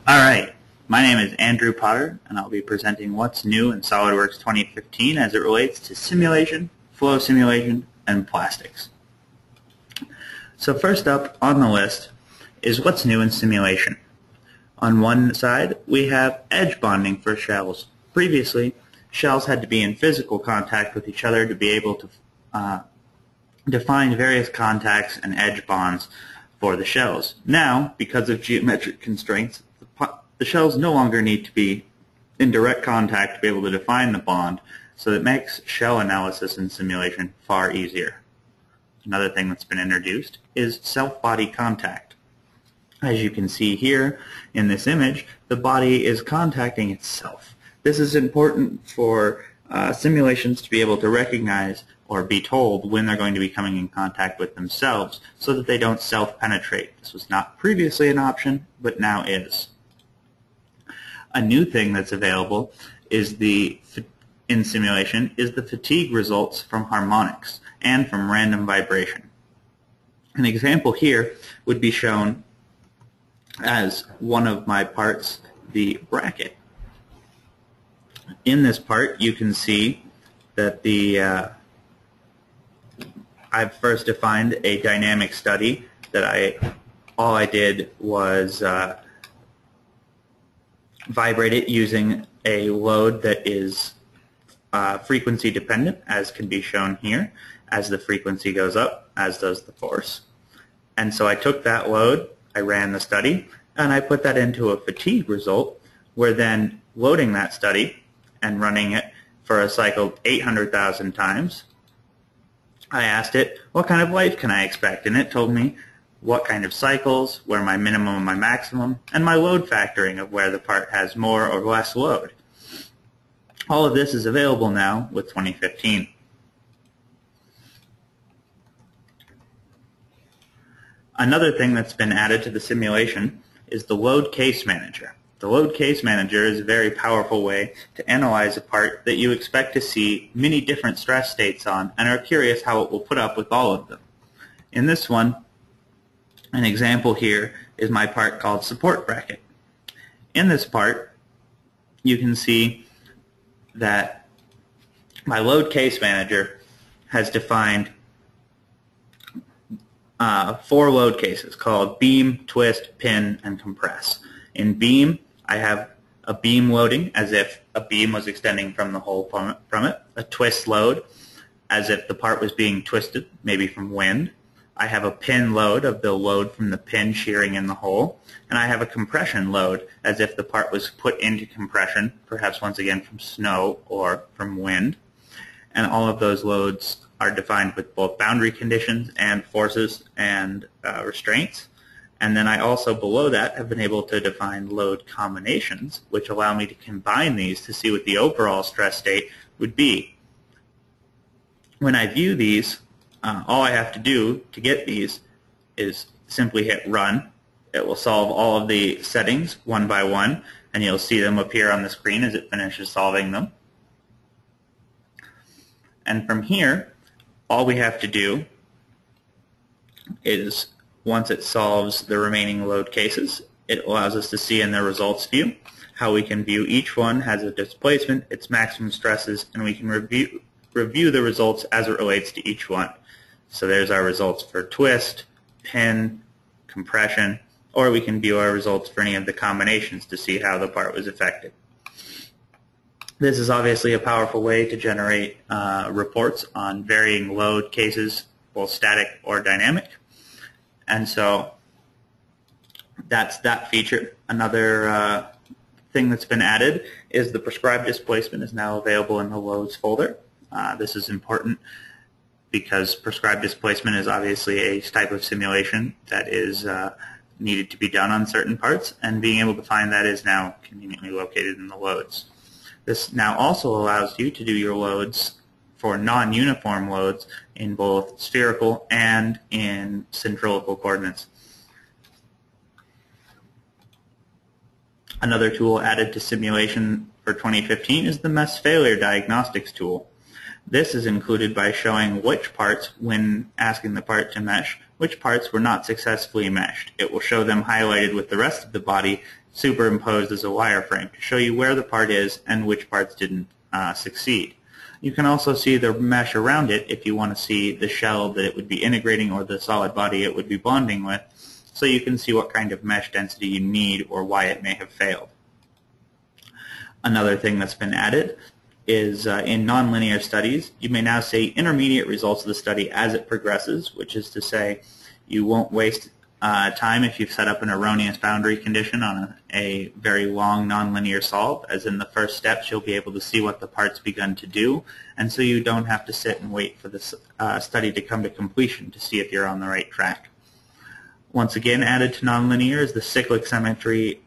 Alright, my name is Andrew Potter, and I'll be presenting what's new in SolidWorks 2015 as it relates to simulation, flow simulation, and plastics. So first up on the list is what's new in simulation. On one side, we have edge bonding for shells. Previously, shells had to be in physical contact with each other to be able to define various contacts and edge bonds for the shells. Now, because of geometric constraints, the shells no longer need to be in direct contact to be able to define the bond, so it makes shell analysis and simulation far easier. Another thing that's been introduced is self-body contact. As you can see here in this image, the body is contacting itself. This is important for simulations to be able to recognize or be told when they're going to be coming in contact with themselves so that they don't self-penetrate. This was not previously an option, but now is. A new thing that's available is in simulation is the fatigue results from harmonics and from random vibration. An example here would be shown as one of my parts, the bracket. In this part, you can see that I've first defined a dynamic study that all I did was vibrate it using a load that is frequency dependent, as can be shown here. As the frequency goes up, as does the force. And so I took that load, I ran the study, and I put that into a fatigue result, where then loading that study and running it for a cycle 800,000 times, I asked it, what kind of life can I expect? And it told me what kind of cycles, where my minimum and my maximum, and my load factoring of where the part has more or less load. All of this is available now with 2015. Another thing that's been added to the simulation is the load case manager. The load case manager is a very powerful way to analyze a part that you expect to see many different stress states on and are curious how it will put up with all of them. In this one, an example here is my part called support bracket. In this part, you can see that my load case manager has defined 4 load cases called beam, twist, pin, and compress. In beam, I have a beam loading as if a beam was extending from the hole from it, a twist load as if the part was being twisted, maybe from wind. I have a pin load of the load from the pin shearing in the hole, and I have a compression load as if the part was put into compression, perhaps once again from snow or from wind. And all of those loads are defined with both boundary conditions and forces and restraints. And then I also, below that, have been able to define load combinations, which allow me to combine these to see what the overall stress state would be. When I view these, all I have to do to get these is simply hit run. It will solve all of the settings one by one, and you'll see them appear on the screen as it finishes solving them. And from here, all we have to do is, once it solves the remaining load cases, it allows us to see in the results view how we can view each one has a displacement, its maximum stresses, and we can review the results as it relates to each one. So there's our results for twist, pin, compression, or we can view our results for any of the combinations to see how the part was affected. This is obviously a powerful way to generate reports on varying load cases, both static or dynamic. And so that's that feature. Another thing that's been added is the prescribed displacement is now available in the loads folder. This is important because prescribed displacement is obviously a type of simulation that is needed to be done on certain parts, and being able to find that is now conveniently located in the loads. This now also allows you to do your loads for non-uniform loads in both spherical and in centrifugal coordinates. Another tool added to simulation for 2015 is the mesh failure diagnostics tool. This is included by showing which parts, when asking the part to mesh, which parts were not successfully meshed. It will show them highlighted with the rest of the body superimposed as a wireframe to show you where the part is and which parts didn't succeed. You can also see the mesh around it if you want to see the shell that it would be integrating or the solid body it would be bonding with, so you can see what kind of mesh density you need or why it may have failed. Another thing that's been added is in Nonlinear Studies, you may now see intermediate results of the study as it progresses, which is to say you won't waste time if you've set up an erroneous boundary condition on a very long nonlinear solve. As in the first steps, you'll be able to see what the part's begun to do, and so you don't have to sit and wait for this study to come to completion to see if you're on the right track. Once again, added to nonlinear is the cyclic symmetry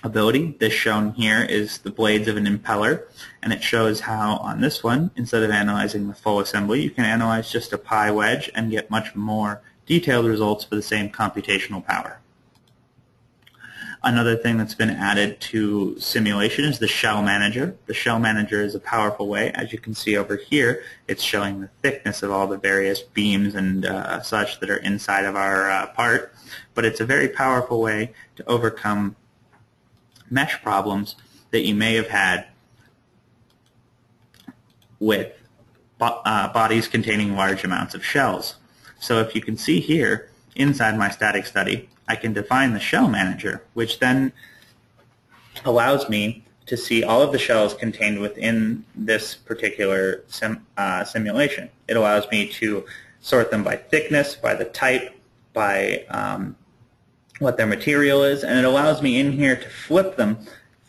ability. This shown here is the blades of an impeller, and it shows how on this one, instead of analyzing the full assembly, you can analyze just a pi wedge and get much more detailed results for the same computational power. Another thing that's been added to simulation is the shell manager. The shell manager is a powerful way. As you can see over here, it's showing the thickness of all the various beams and such that are inside of our part, but it's a very powerful way to overcome mesh problems that you may have had with bodies containing large amounts of shells. So if you can see here, inside my static study, I can define the shell manager, which then allows me to see all of the shells contained within this particular simulation. It allows me to sort them by thickness, by the type, by what their material is, and it allows me in here to flip them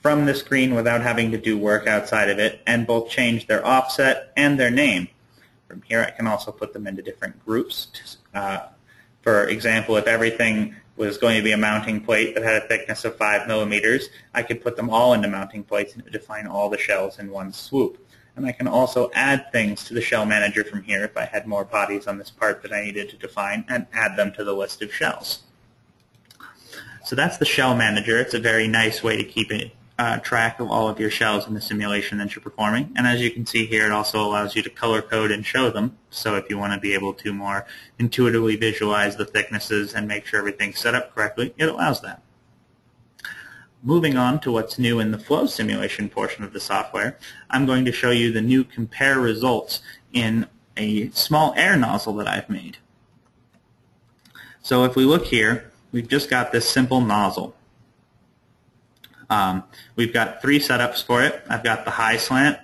from the screen without having to do work outside of it, and both change their offset and their name. From here I can also put them into different groups. For example, if everything was going to be a mounting plate that had a thickness of 5 millimeters, I could put them all into mounting plates and define all the shells in one swoop. And I can also add things to the shell manager from here if I had more bodies on this part that I needed to define, and add them to the list of shells. So that's the shell manager. It's a very nice way to keep track of all of your shells in the simulation that you're performing. And as you can see here, it also allows you to color code and show them. So if you want to be able to more intuitively visualize the thicknesses and make sure everything's set up correctly, it allows that. Moving on to what's new in the flow simulation portion of the software, I'm going to show you the new compare results in a small air nozzle that I've made. So if we look here, we've just got this simple nozzle. We've got 3 setups for it. I've got the high slant,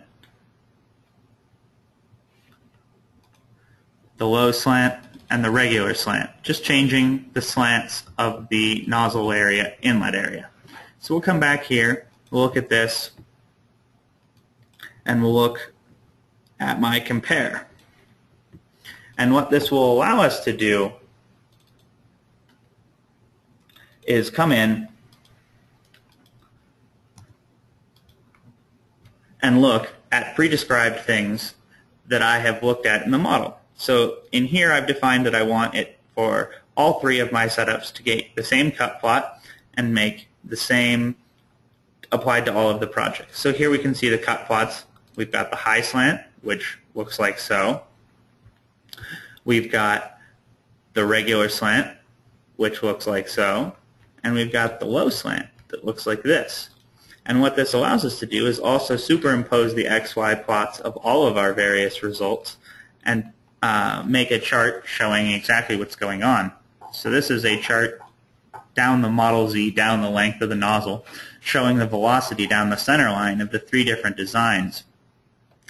the low slant, and the regular slant, just changing the slants of the nozzle area, inlet area. So we'll come back here, we'll look at this, and we'll look at my compare. And what this will allow us to do is come in and look at pre-described things that I have looked at in the model. So in here I've defined that I want it for all 3 of my setups to get the same cut plot and make the same applied to all of the projects. So here we can see the cut plots. We've got the high slant, which looks like so. We've got the regular slant, which looks like so. And we've got the low slant that looks like this. And what this allows us to do is also superimpose the XY plots of all of our various results and make a chart showing exactly what's going on. So this is a chart down the model Z, down the length of the nozzle, showing the velocity down the center line of the 3 different designs.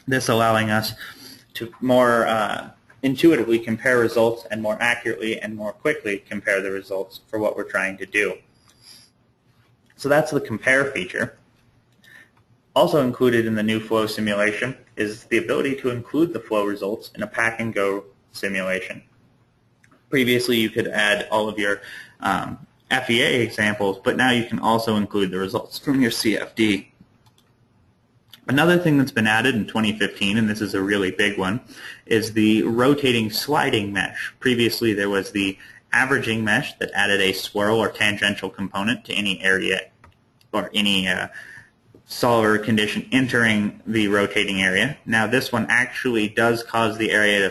This allowing us to more intuitively compare results and more accurately and more quickly compare the results for what we're trying to do. So that's the compare feature. Also included in the new flow simulation is the ability to include the flow results in a pack-and-go simulation. Previously you could add all of your FEA examples, but now you can also include the results from your CFD. Another thing that's been added in 2015, and this is a really big one, is the rotating sliding mesh. Previously there was the averaging mesh that added a swirl or tangential component to any area or any solver condition entering the rotating area. Now this one actually does cause the area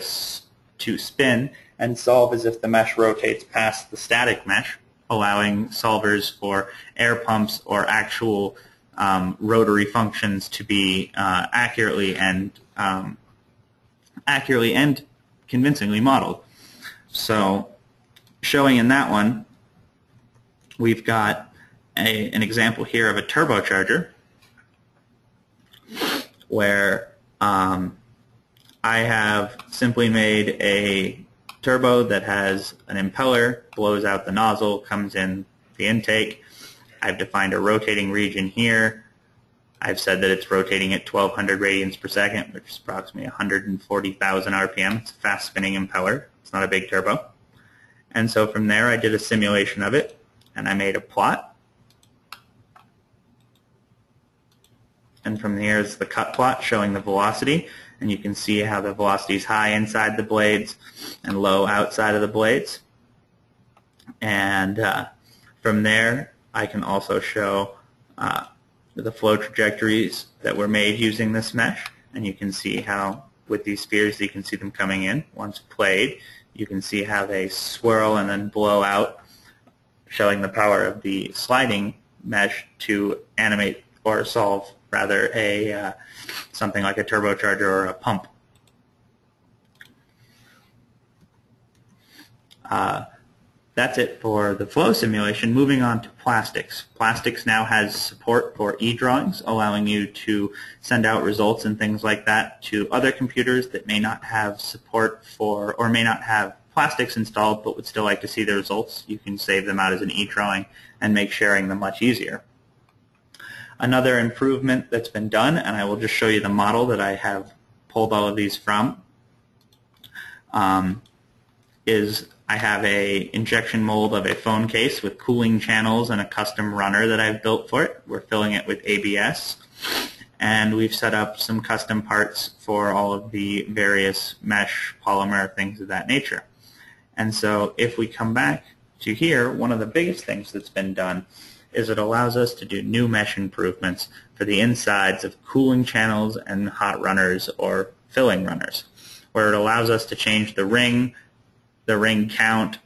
to spin and solve as if the mesh rotates past the static mesh. allowing solvers for air pumps or actual rotary functions to be accurately and convincingly modeled. So showing in that one, we've got an example here of a turbocharger where I have simply made a turbo that has an impeller, blows out the nozzle, comes in the intake. I've defined a rotating region here. I've said that it's rotating at 1200 radians per second, which is approximately 140,000 RPM. It's a fast spinning impeller. It's not a big turbo. And so from there I did a simulation of it, and I made a plot. And from here is the cut plot showing the velocity, and you can see how the velocity is high inside the blades and low outside of the blades. And from there I can also show the flow trajectories that were made using this mesh, and you can see how with these spheres you can see them coming in. Once played, you can see how they swirl and then blow out, showing the power of the sliding mesh to animate or solve rather a something like a turbocharger or a pump. That's it for the flow simulation. Moving on to plastics. Plastics now has support for eDrawings, allowing you to send out results and things like that to other computers that may not have support for or may not have plastics installed but would still like to see the results. You can save them out as an eDrawing and make sharing them much easier. Another improvement that's been done, and I will just show you the model that I have pulled all of these from, is I have a injection mold of a phone case with cooling channels and a custom runner that I've built for it. We're filling it with ABS, and we've set up some custom parts for all of the various mesh, polymer, things of that nature. And so if we come back to here, one of the biggest things that's been done is it allows us to do new mesh improvements for the insides of cooling channels and hot runners or filling runners, where it allows us to change the ring count,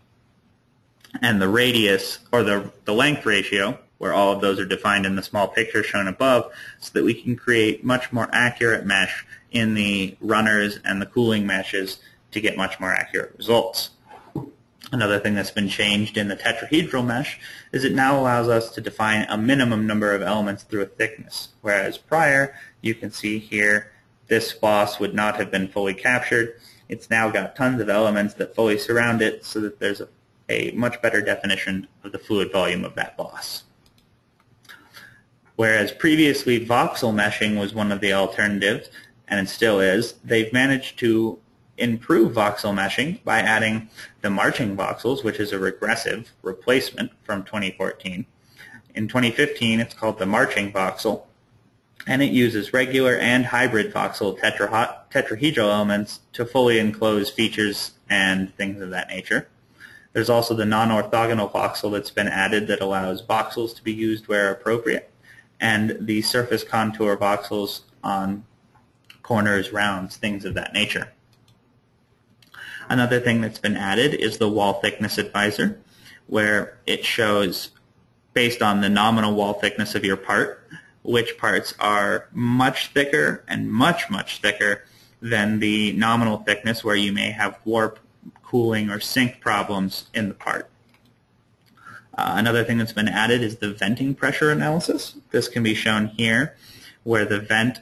and the radius, or the length ratio, where all of those are defined in the small picture shown above, so that we can create much more accurate mesh in the runners and the cooling meshes to get much more accurate results. Another thing that's been changed in the tetrahedral mesh is it now allows us to define a minimum number of elements through a thickness, whereas prior, you can see here, this boss would not have been fully captured. It's now got tons of elements that fully surround it so that there's a much better definition of the fluid volume of that boss. Whereas previously voxel meshing was one of the alternatives, and it still is, they've managed to improve voxel meshing by adding the marching voxels, which is a regressive replacement from 2014. In 2015, it's called the marching voxel, and it uses regular and hybrid voxel tetrahedral elements to fully enclose features and things of that nature. There's also the non-orthogonal voxel that's been added that allows voxels to be used where appropriate, and the surface contour voxels on corners, rounds, things of that nature. Another thing that's been added is the wall thickness advisor, where it shows, based on the nominal wall thickness of your part, which parts are much thicker and much thicker than the nominal thickness, where you may have warp, cooling, or sink problems in the part. Another thing that's been added is the venting pressure analysis. This can be shown here, where the vent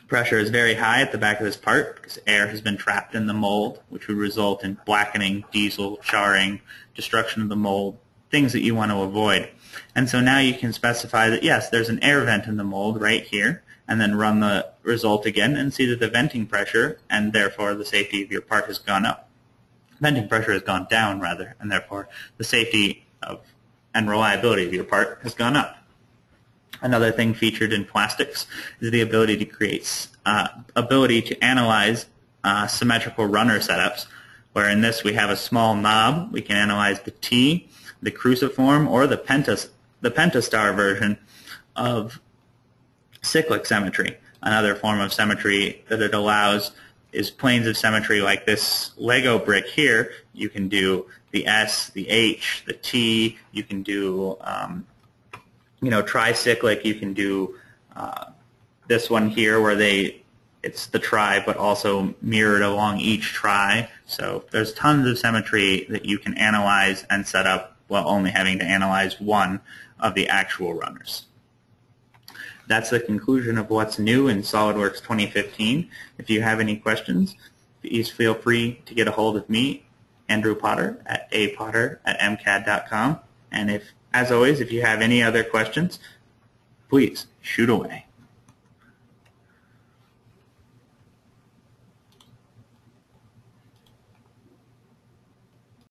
pressure is very high at the back of this part because air has been trapped in the mold, which would result in blackening, diesel, charring, destruction of the mold, things that you want to avoid. And so now you can specify that, yes, there's an air vent in the mold right here, and then run the result again and see that the venting pressure, and therefore the safety of your part, has gone up. Venting pressure has gone down, rather, and therefore the safety of and reliability of your part has gone up. Another thing featured in plastics is the ability to create, analyze symmetrical runner setups, where in this we have a small knob. We can analyze the T, the cruciform, or the pentastar version of cyclic symmetry. Another form of symmetry that it allows is planes of symmetry like this Lego brick here. You can do the S, the H, the T. You can do tricyclic. You can do this one here where it's the tri but also mirrored along each tri. So there's tons of symmetry that you can analyze and set up while only having to analyze one of the actual runners. That's the conclusion of what's new in SolidWorks 2015. If you have any questions, please feel free to get a hold of me, Andrew Potter, at apotter@mcad.com. And as always, if you have any other questions, please shoot away.